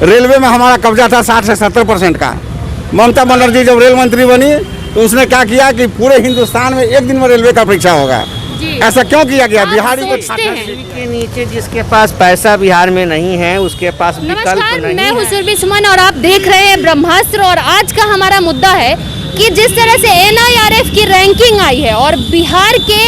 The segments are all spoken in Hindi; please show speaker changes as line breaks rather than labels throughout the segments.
रेलवे में हमारा कब्जा था 60 से 70% का। ममता बनर्जी जब रेल मंत्री बनी तो उसने क्या किया कि पूरे हिंदुस्तान में एक दिन में रेलवे का परीक्षा होगा। ऐसा क्यों किया गया? बिहारी को
के नीचे जिसके पास पैसा बिहार में नहीं है उसके पास विकल्प नहीं।
मैं हूँ सुरभि सुमन और आप देख रहे हैं ब्रह्मास्त्र। और आज का हमारा मुद्दा है कि जिस तरह से NIRF की रैंकिंग आई है और बिहार के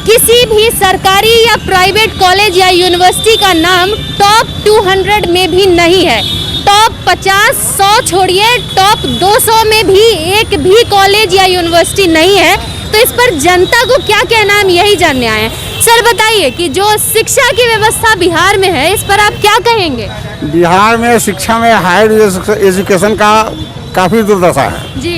किसी भी सरकारी या प्राइवेट कॉलेज या यूनिवर्सिटी का नाम टॉप 200 में भी नहीं है। टॉप 50, 100 छोड़िए, टॉप 200 में भी एक भी कॉलेज या यूनिवर्सिटी नहीं है। तो इस पर जनता को क्या कहना है, हम यही जानने आए हैं। सर बताइए कि जो शिक्षा की व्यवस्था बिहार में है इस पर आप क्या कहेंगे?
बिहार में शिक्षा में हायर एजुकेशन का काफ़ी दुर्दशा है
जी।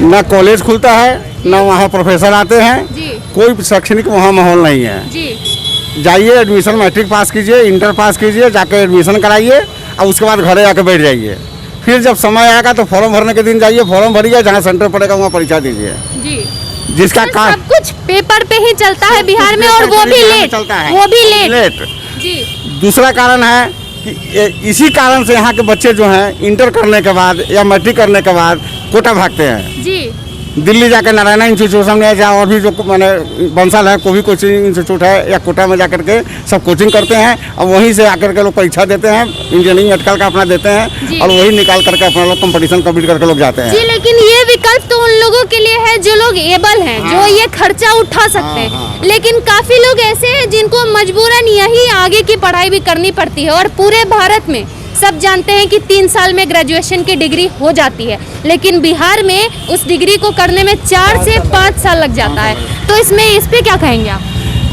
ना कॉलेज खुलता है, ना वहाँ प्रोफेसर आते हैं
जी।
कोई शैक्षणिक वहाँ माहौल नहीं है
जी।
जाइए एडमिशन मैट्रिक पास कीजिए, इंटर पास कीजिए, जाकर एडमिशन कराइए और उसके बाद घरे आकर बैठ जाइए। फिर जब समय आएगा तो फॉर्म भरने के दिन जाइए, फॉर्म भरिए, जहाँ सेंटर पड़ेगा वहाँ परीक्षा दीजिए।
जी।
जिसका
सब कुछ पेपर पे ही चलता है बिहार में और वो भी लेट
चलता है,
वो भी लेट।
जी। दूसरा कारण है कि इसी कारण से यहाँ के बच्चे जो हैं इंटर करने के बाद या मैट्रिक करने के बाद कोटा भागते हैं।
जी।
दिल्ली जाकर नारायणा इंस्टीट्यूशन में या और भी जो मैंने बंसल है कोई भी कोचिंग इंस्टीट्यूट है या कोटा में जाकर के सब कोचिंग करते हैं और वहीं से आकर के लोग परीक्षा देते हैं, इंजीनियरिंग मेडिकल का अपना देते हैं और वही निकाल करके अपना लोग कंपटीशन कंप्लीट करके लोग जाते हैं।
जी, लेकिन ये विकल्प तो उन लोगों के लिए है जो लोग एबल हैं, जो ये खर्चा उठा सकते हैं। लेकिन काफी लोग ऐसे हैं जिनको मजबूरन यही आगे की पढ़ाई भी करनी पड़ती है। और पूरे भारत में सब जानते हैं कि 3 साल में ग्रेजुएशन की डिग्री हो जाती है, लेकिन बिहार में उस डिग्री को करने में 4 से 5 साल लग जाता है। तो इसमें इस पे क्या कहेंगे आप?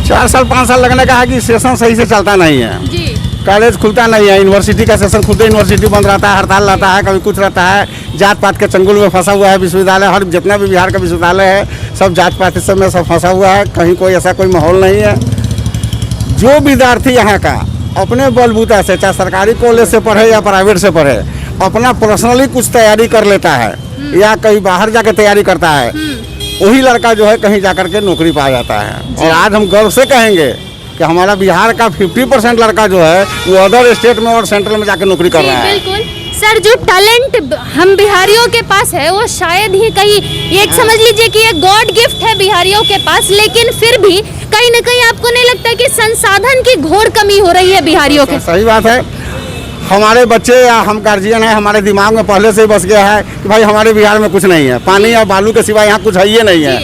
4 साल 5 साल लगने का है कि सेशन सही से चलता नहीं है।
जी।
कॉलेज खुलता नहीं है, यूनिवर्सिटी का सेशन खुलते यूनिवर्सिटी बंद रहता है, हड़ताल रहता है, कभी कुछ रहता है। जात पात के चंगुल में फंसा हुआ है विश्वविद्यालय। हर जितना भी बिहार का विश्वविद्यालय है सब जात पात में सब फंसा हुआ है। कहीं कोई ऐसा कोई माहौल नहीं है। जो विद्यार्थी यहाँ का अपने बलबूता से, चाहे सरकारी कॉलेज से पढ़े या प्राइवेट से पढ़े, अपना पर्सनली कुछ तैयारी कर लेता है या कहीं बाहर जाकर तैयारी करता है, वही लड़का जो है कहीं जाकर के नौकरी पा जाता है। और आज हम गर्व से कहेंगे कि हमारा बिहार का 50% लड़का जो है वो अदर स्टेट में और सेंट्रल में जाकर नौकरी कर रहा है।
बिल्कुल सर, जो टैलेंट हम बिहारियों के पास है वो शायद ही कहीं एक समझ लीजिए कि ये गॉड गिफ्ट है बिहारियों के पास। लेकिन फिर भी कहीं ना कहीं आपको नहीं लगता कि संसाधन की घोर कमी हो रही है बिहारियों के?
सही बात है। हमारे बच्चे या हम गार्जियन हैं, हमारे दिमाग में पहले से ही बस गया है कि भाई हमारे बिहार में कुछ नहीं है, पानी और बालू के सिवा यहाँ कुछ है ही नहीं है।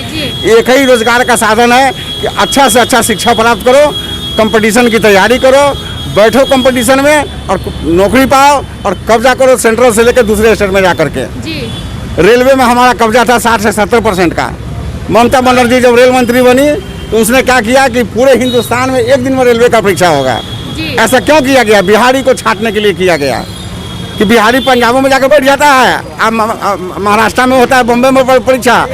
एक ही रोजगार का साधन है कि अच्छा से अच्छा शिक्षा प्राप्त करो, कंपटीशन की तैयारी करो, बैठो कंपटीशन में और नौकरी पाओ और कब्जा करो सेंट्रल से लेकर दूसरे स्टेट में जाकर के। रेलवे में हमारा कब्जा था 60 से 70% का। ममता बनर्जी जब रेल मंत्री बनी तो उसने क्या किया कि पूरे हिंदुस्तान में एक दिन में रेलवे का परीक्षा होगा। ऐसा क्यों किया गया? बिहारी को छांटने के लिए किया गया कि बिहारी पंजाबों में जाकर बैठ जाता है। अब महाराष्ट्र में होता है, बॉम्बे में परीक्षा,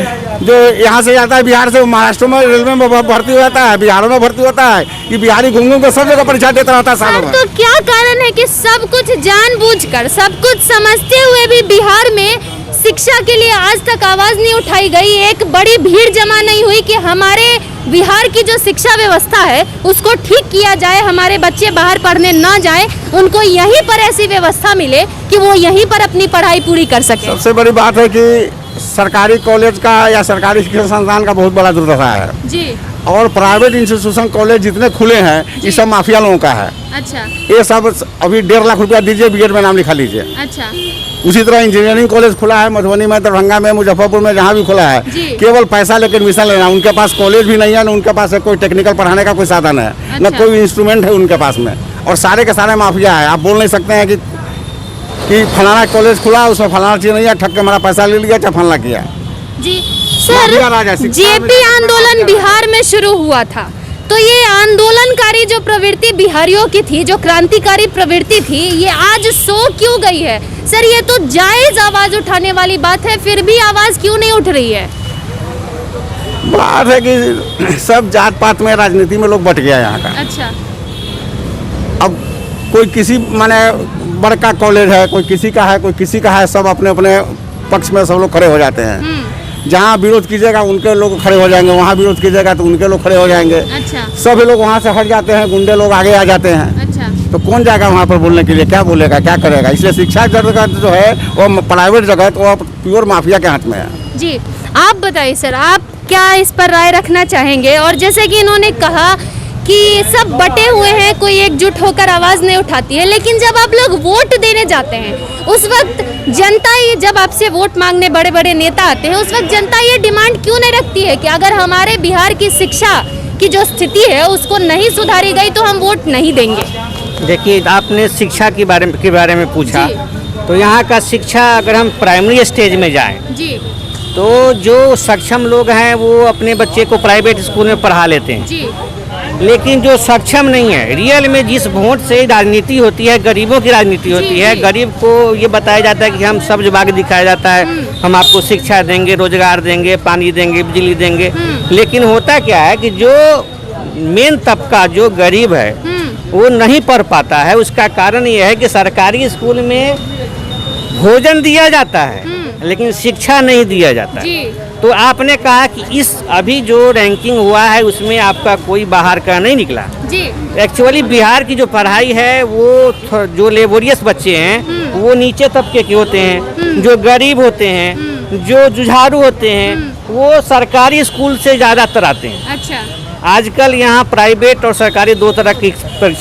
जो यहाँ से जाता है बिहार से वो महाराष्ट्र में रेलवे में भर्ती हो जाता है, बिहारों में भर्ती होता है। कि बिहारी घूम घूम कर सब जगह परीक्षा देता रहता है सालों में।
तो क्या कारण है कि सब कुछ जानबूझकर, सब कुछ समझते हुए भी बिहार में शिक्षा के लिए आज तक आवाज नहीं उठाई गई? एक बड़ी भीड़ जमा नहीं हुई कि हमारे बिहार की जो शिक्षा व्यवस्था है उसको ठीक किया जाए, हमारे बच्चे बाहर पढ़ने ना जाएं, उनको यहीं पर ऐसी व्यवस्था मिले कि वो यहीं पर अपनी पढ़ाई पूरी कर सके।
सबसे बड़ी बात है कि सरकारी कॉलेज का या सरकारी शिक्षण संस्थान का बहुत बड़ा दुर्दशा है जी। और प्राइवेट इंस्टीट्यूशन कॉलेज जितने खुले हैं ये सब माफिया लोगों का है।
अच्छा।
ये सब अभी 1.5 लाख रुपया दीजिए, बीएड में नाम लिखा लीजिए।
अच्छा।
उसी तरह इंजीनियरिंग कॉलेज खुला है मधुबनी में, दरभंगा में, मुजफ्फरपुर में, जहाँ भी खुला है, केवल पैसा लेकर एडमिशन लेना। उनके पास कॉलेज भी नहीं है, न उनके पास कोई टेक्निकल पढ़ाने का कोई साधन है। अच्छा। न कोई इंस्ट्रूमेंट है उनके पास में, और सारे के सारे माफिया है। आप बोल नहीं सकते हैं कि फलाना कॉलेज खुला उसमें फलाना चीज नहीं है, ठग के हमारा पैसा ले लिया चाहे फलाना किया
जी। सर, जेपी आंदोलन बिहार में शुरू हुआ था, तो ये आंदोलनकारी जो प्रवृत्ति बिहारियों की थी, जो क्रांतिकारी प्रवृत्ति थी, ये आज सो क्यों गई है? सर, ये तो जायज आवाज उठाने वाली बात है, फिर भी आवाज क्यों नहीं उठ रही है?
बात है कि सब जात पात में, राजनीति में लोग बट गया यहाँ का।
अच्छा।
अब कोई किसी माने बड़का कॉलेज है, कोई किसी का है, कोई किसी का है, सब अपने अपने पक्ष में सब लोग खड़े हो जाते हैं। जहाँ विरोध कीजिएगा उनके लोग खड़े हो जाएंगे, वहाँ विरोध कीजिएगा तो उनके लोग खड़े हो जाएंगे। अच्छा। सभी लोग वहाँ से हट जाते हैं, गुंडे लोग आगे आ जाते हैं। अच्छा। तो कौन जाएगा वहाँ पर बोलने के लिए, क्या बोलेगा, क्या करेगा। इसलिए शिक्षा जगत जो है वो प्राइवेट जगत वो प्योर माफिया के हाथ में है।
जी, आप बताइए सर, आप क्या इस पर राय रखना चाहेंगे। और जैसे कि इन्होंने कहा कि सब बटे हुए हैं, कोई एकजुट होकर आवाज़ नहीं उठाती है, लेकिन जब आप लोग वोट देने जाते हैं उस वक्त जनता ये, जब आपसे वोट मांगने बड़े बड़े नेता आते हैं, उस वक्त जनता ये डिमांड क्यों नहीं रखती है कि अगर हमारे बिहार की शिक्षा की जो स्थिति है उसको नहीं सुधारी गई तो हम वोट नहीं देंगे।
देखिए, आपने शिक्षा के बारे में पूछा, तो यहाँ का शिक्षा अगर हम प्राइमरी स्टेज में जाएं
जी
तो जो सक्षम लोग हैं वो अपने बच्चे को प्राइवेट स्कूल में पढ़ा लेते हैं
जी,
लेकिन जो सक्षम नहीं है, रियल में जिस वोट से राजनीति होती है, गरीबों की राजनीति होती है, गरीब को ये बताया जाता है कि हम सब्ज बाग दिखाया जाता है, हम आपको शिक्षा देंगे, रोजगार देंगे, पानी देंगे, बिजली देंगे, लेकिन होता क्या है कि जो मेन तबका जो गरीब है वो नहीं पढ़ पाता है। उसका कारण ये है कि सरकारी स्कूल में भोजन दिया जाता है लेकिन शिक्षा नहीं दिया जाता है। तो आपने कहा कि इस अभी जो रैंकिंग हुआ है उसमें आपका कोई बाहर का नहीं निकला
जी।
एक्चुअली बिहार की जो पढ़ाई है वो जो लेबोरियस बच्चे हैं वो नीचे तबके के होते हैं, जो गरीब होते हैं, जो जुझारू होते हैं, वो सरकारी स्कूल से ज़्यादातर आते हैं।
अच्छा,
आजकल यहाँ प्राइवेट और सरकारी दो तरह की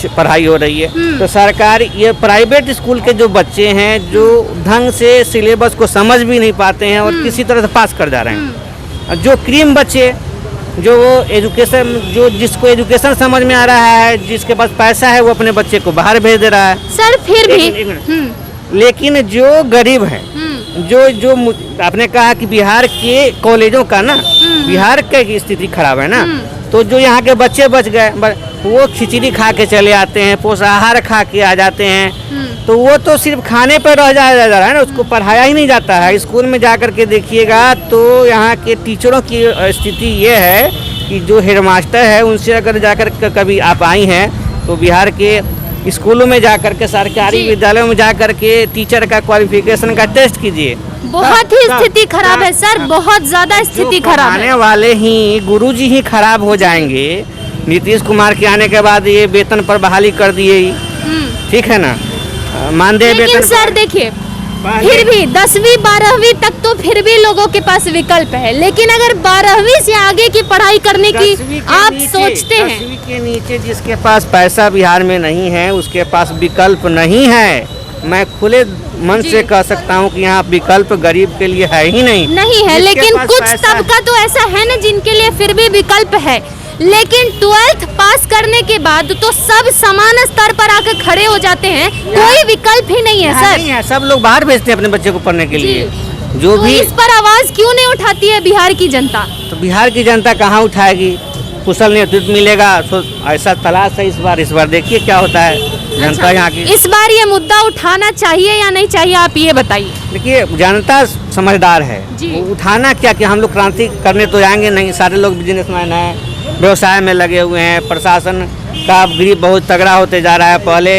पढ़ाई हो रही है। तो सरकारी ये प्राइवेट स्कूल के जो बच्चे हैं जो ढंग से सिलेबस को समझ भी नहीं पाते हैं और किसी तरह से पास कर जा रहे हैं। जो क्रीम बच्चे जो एजुकेशन जो जिसको एजुकेशन समझ में आ रहा है, जिसके पास पैसा है, वो अपने बच्चे को बाहर भेज दे रहा है।
सर फिर भी
लेकिन जो गरीब है, जो जो आपने कहा कि बिहार के कॉलेजों का ना, बिहार की स्थिति खराब है ना, तो जो यहाँ के बच्चे बच गए वो खिचड़ी खा के चले आते हैं, पोषाहार खा के आ जाते हैं, तो वो तो सिर्फ खाने पर रह जा रहा है ना, उसको पढ़ाया ही नहीं जाता है। स्कूल में जा कर के देखिएगा तो यहाँ के टीचरों की स्थिति ये है कि जो हेडमास्टर है उनसे अगर जाकर कभी आप आई हैं तो बिहार के स्कूलों में जाकर के, सरकारी विद्यालयों में जाकर के टीचर का क्वालिफिकेशन का टेस्ट कीजिए।
बहुत ही स्थिति खराब है सर, बहुत ज्यादा स्थिति खराब है।
आने वाले ही गुरुजी ही खराब हो जाएंगे। नीतीश कुमार के आने के बाद ये वेतन पर बहाली कर दिए, ठीक है ना, मानदेय वेतन।
लेकिन सर देखिए, फिर भी 10वीं 12वीं तक तो फिर भी लोगों के पास विकल्प है, लेकिन अगर 12वीं से आगे की पढ़ाई करने की आप सोचते हैं,
10वीं के नीचे जिसके पास पैसा बिहार में नहीं है उसके पास विकल्प नहीं है। मैं खुले मन से कह सकता हूँ कि यहाँ विकल्प गरीब के लिए है ही नहीं
है। लेकिन कुछ तबका तो ऐसा है ना जिनके लिए फिर भी विकल्प है, लेकिन 12th पास करने के बाद तो सब समान स्तर पर आकर खड़े हो जाते हैं, कोई विकल्प ही नहीं है सर।
नहीं है, सब लोग बाहर भेजते हैं अपने बच्चे को पढ़ने के लिए। जो
तो
भी
इस पर आवाज क्यों नहीं उठाती है बिहार की जनता?
तो बिहार की जनता कहाँ उठाएगी? कुशल नेतृत्व मिलेगा ऐसा तलाश है इस बार देखिए क्या होता है। जनता यहाँ की
इस बार ये मुद्दा उठाना चाहिए या नहीं चाहिए, आप ये बताइए।
देखिए, जनता समझदार है, वो उठाना क्या कि हम लोग क्रांति करने तो जाएंगे नहीं। सारे लोग बिजनेसमैन हैं, व्यवसाय में लगे हुए हैं, प्रशासन का ग्रिप बहुत तगड़ा होते जा रहा है। पहले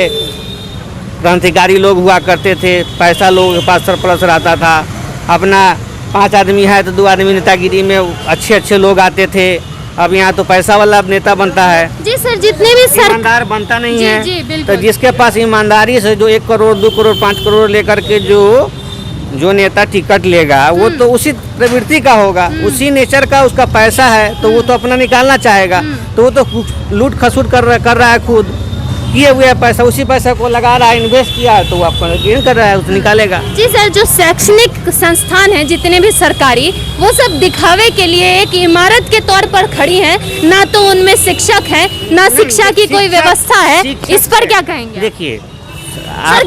क्रांतिकारी लोग हुआ करते थे, पैसा लोगों के पास सरप्लस रहता था, अपना 5 आदमी है तो 2 आदमी नेतागिरी में अच्छे लोग आते थे। अब यहाँ तो पैसा वाला नेता बनता है।
जी सर, जितने भी
ईमानदार बनता नहीं
जी,
है।
जी, बिल्कुल।
तो जिसके पास ईमानदारी से जो 1 करोड़ 2 करोड़ 5 करोड़ लेकर के जो नेता टिकट लेगा वो तो उसी प्रवृत्ति का होगा, उसी नेचर का उसका पैसा है, तो वो तो अपना निकालना चाहेगा। तो वो तो लूट खसूट कर रहा है, खुद किए हुए पैसा, उसी पैसा को लगा रहा है, इन्वेस्ट किया है, तो वो आपका गेन कर रहा है, उसको निकालेगा।
जी सर, जो शैक्षणिक संस्थान हैं जितने भी सरकारी, वो सब दिखावे के लिए एक इमारत के तौर पर खड़ी हैं, ना तो उनमें शिक्षक हैं, ना शिक्षा की कोई व्यवस्था है। इस पर क्या कहेंगे?
देखिए
सर,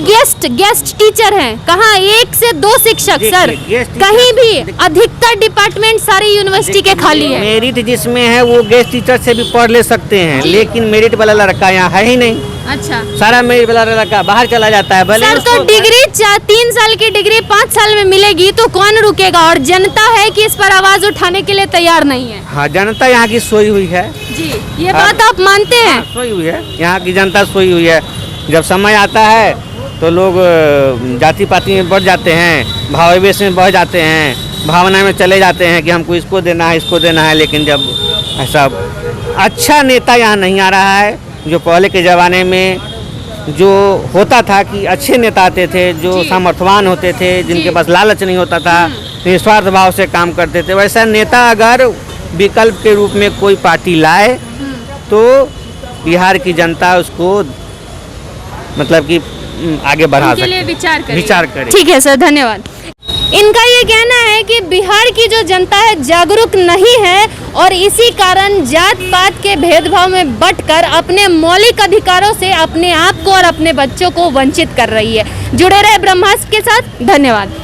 गेस्ट टीचर हैं, कहाँ 1 से 2 शिक्षक सर, कहीं भी अधिकतर डिपार्टमेंट सारी यूनिवर्सिटी के खाली है।
मेरिट जिसमें है वो गेस्ट टीचर से भी पढ़ ले सकते हैं, लेकिन मेरिट वाला लड़का यहाँ है ही नहीं।
अच्छा,
सारा मेरिट वाला लड़का बाहर चला जाता है। भले
सर, तो डिग्री 3 साल की डिग्री 5 साल में मिलेगी तो कौन रुकेगा? और जनता है कि इस पर आवाज उठाने के लिए तैयार नहीं है।
हाँ, जनता यहाँ की सोई हुई है
जी, ये बात आप मानते हैं?
सोई हुई है, यहाँ की जनता सोई हुई है। जब समय आता है तो लोग जाति पाति में बढ़ जाते हैं, भावावेश में बढ़ जाते हैं, भावना में चले जाते हैं कि हमको इसको देना है, लेकिन जब ऐसा अच्छा नेता यहाँ नहीं आ रहा है जो पहले के ज़माने में जो होता था कि अच्छे नेता आते थे, जो सामर्थ्यवान होते थे, जिनके पास लालच नहीं होता था, निस्वार्थ भाव से काम करते थे, वैसा नेता अगर विकल्प के रूप में कोई पार्टी लाए तो बिहार की जनता उसको मतलब कि आगे बढ़ा
उनके लिए
सकती
विचार
करे।
ठीक है सर, धन्यवाद। इनका ये कहना है कि बिहार की जो जनता है जागरूक नहीं है और इसी कारण जात पात के भेदभाव में बंटकर अपने मौलिक अधिकारों से अपने आप को और अपने बच्चों को वंचित कर रही है। जुड़े रहे ब्रह्मास्त्र के साथ, धन्यवाद।